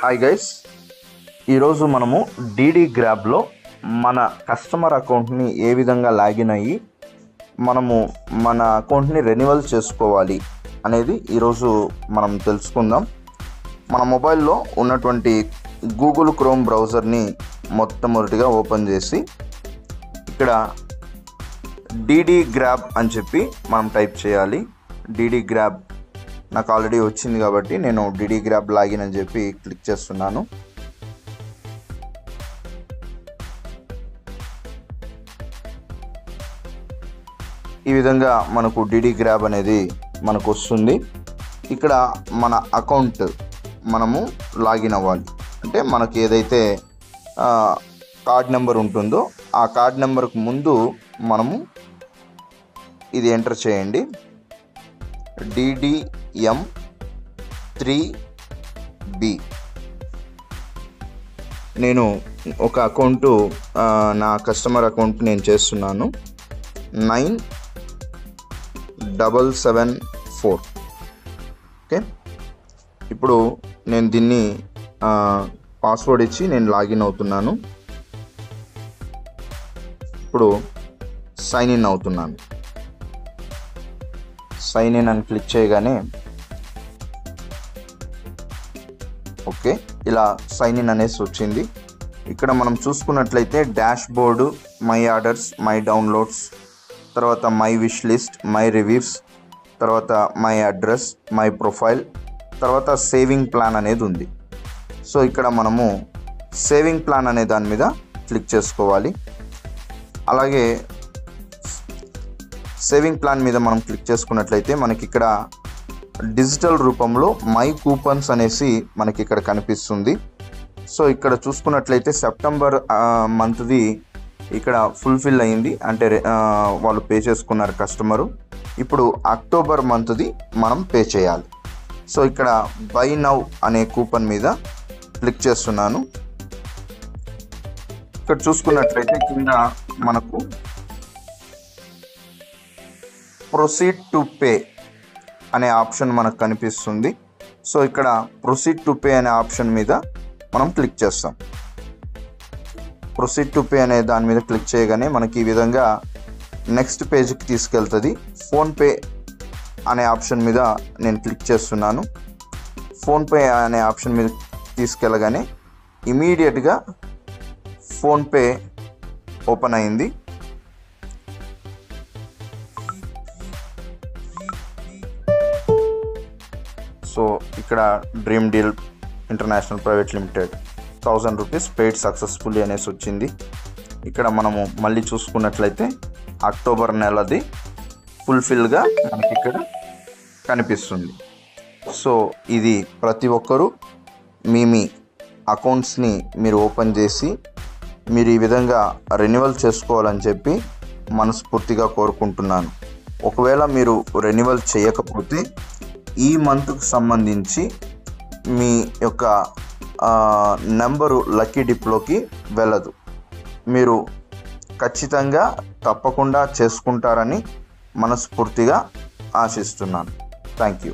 Hi guys, ఈరోజు మనము DD గ్రాబ్లో మన కస్టమర్ అకౌంట్ని ఏ విధంగా లాగిన్ అయ్యి మనము మన అకౌంట్ని రెన్యువల్ చేసుకోవాలి అనేది ఈరోజు మనం తెలుసుకుందాం. మన మొబైల్లో ఉన్నటువంటి గూగుల్ క్రోమ్ బ్రౌజర్ని మొట్టమొదటిగా ఓపెన్ చేసి ఇక్కడ డీడీ గ్రాబ్ అని చెప్పి మనం టైప్ చేయాలి. డీడీ గ్రాబ్ నాకు ఆల్రెడీ వచ్చింది కాబట్టి నేను డీడీ గ్రాబ్ లాగిన్ అని చెప్పి క్లిక్ చేస్తున్నాను. ఈ విధంగా మనకు డీడీ గ్రాబ్ అనేది మనకు వస్తుంది. ఇక్కడ మన అకౌంట్ మనము లాగిన్ అవ్వాలి. అంటే మనకి ఏదైతే కార్డ్ నెంబర్ ఉంటుందో ఆ కార్డ్ నెంబర్కు ముందు మనము ఇది ఎంటర్ చేయండి. DDM3B. నేను ఒక అకౌంటు నా కస్టమర్ అకౌంట్ నేను చేస్తున్నాను 9774. ఓకే, ఇప్పుడు నేను దీన్ని పాస్వర్డ్ ఇచ్చి నేను లాగిన్ అవుతున్నాను. ఇప్పుడు సైన్ ఇన్ అవుతున్నాను. సైన్ ఇన్ అని క్లిక్ చేయగానే ఓకే, ఇలా సైన్ ఇన్ అనేసి వచ్చింది. ఇక్కడ మనం చూసుకున్నట్లయితే dashboard, my orders, my downloads, తర్వాత my wish list, my reviews, తర్వాత మై అడ్రస్, మై ప్రొఫైల్, తర్వాత సేవింగ్ ప్లాన్ అనేది ఉంది. సో ఇక్కడ మనము సేవింగ్ ప్లాన్ అనే దాని మీద క్లిక్ చేసుకోవాలి. అలాగే సేవింగ్ ప్లాన్ మీద మనం క్లిక్ చేసుకున్నట్లయితే మనకి ఇక్కడ డిజిటల్ రూపంలో మై కూపన్స్ అనేసి మనకి ఇక్కడ కనిపిస్తుంది. సో ఇక్కడ చూసుకున్నట్లయితే సెప్టెంబర్ మంత్ది ఇక్కడ ఫుల్ఫిల్ అయింది, అంటే వాళ్ళు పే చేసుకున్నారు కస్టమరు. ఇప్పుడు అక్టోబర్ మంత్ది మనం పే చేయాలి. సో ఇక్కడ బై నౌ అనే కూపన్ మీద క్లిక్ చేస్తున్నాను. ఇక్కడ చూసుకున్నట్లయితే కింద మనకు ప్రొసీడ్ టు పే అనే ఆప్షన్ మనకు కనిపిస్తుంది. సో ఇక్కడ ప్రొసీడ్ టు పే అనే ఆప్షన్ మీద మనం క్లిక్ చేస్తాం. ప్రొసీడ్ టు పే అనే దాని మీద క్లిక్ చేయగానే మనకి ఈ విధంగా నెక్స్ట్ పేజ్కి తీసుకెళ్తుంది. ఫోన్పే అనే ఆప్షన్ మీద నేను క్లిక్ చేస్తున్నాను. ఫోన్పే అనే ఆప్షన్ మీద తీసుకెళ్ళగానే ఇమీడియట్గా ఫోన్పే ఓపెన్ అయింది. సో ఇక్కడ dream deal international private limited 1000 rupees paid successfully అనేసి వచ్చింది. ఇక్కడ మనము మళ్ళీ చూసుకున్నట్లయితే అక్టోబర్ నెలది ఫుల్ఫిల్గా మనకి ఇక్కడ కనిపిస్తుంది. సో ఇది ప్రతి ఒక్కరూ మీ అకౌంట్స్ని మీరు ఓపెన్ చేసి మీరు ఈ విధంగా రెన్యువల్ చేసుకోవాలని చెప్పి మనస్ఫూర్తిగా కోరుకుంటున్నాను. ఒకవేళ మీరు రెన్యువల్ చేయకపోతే ఈ మంత్కు సంబంధించి మీ యొక్క నెంబరు లక్కీ డిప్లోకి వెళ్ళదు. మీరు ఖచ్చితంగా తప్పకుండా చేసుకుంటారని మనస్ఫూర్తిగా ఆశిస్తున్నాను. Thank you.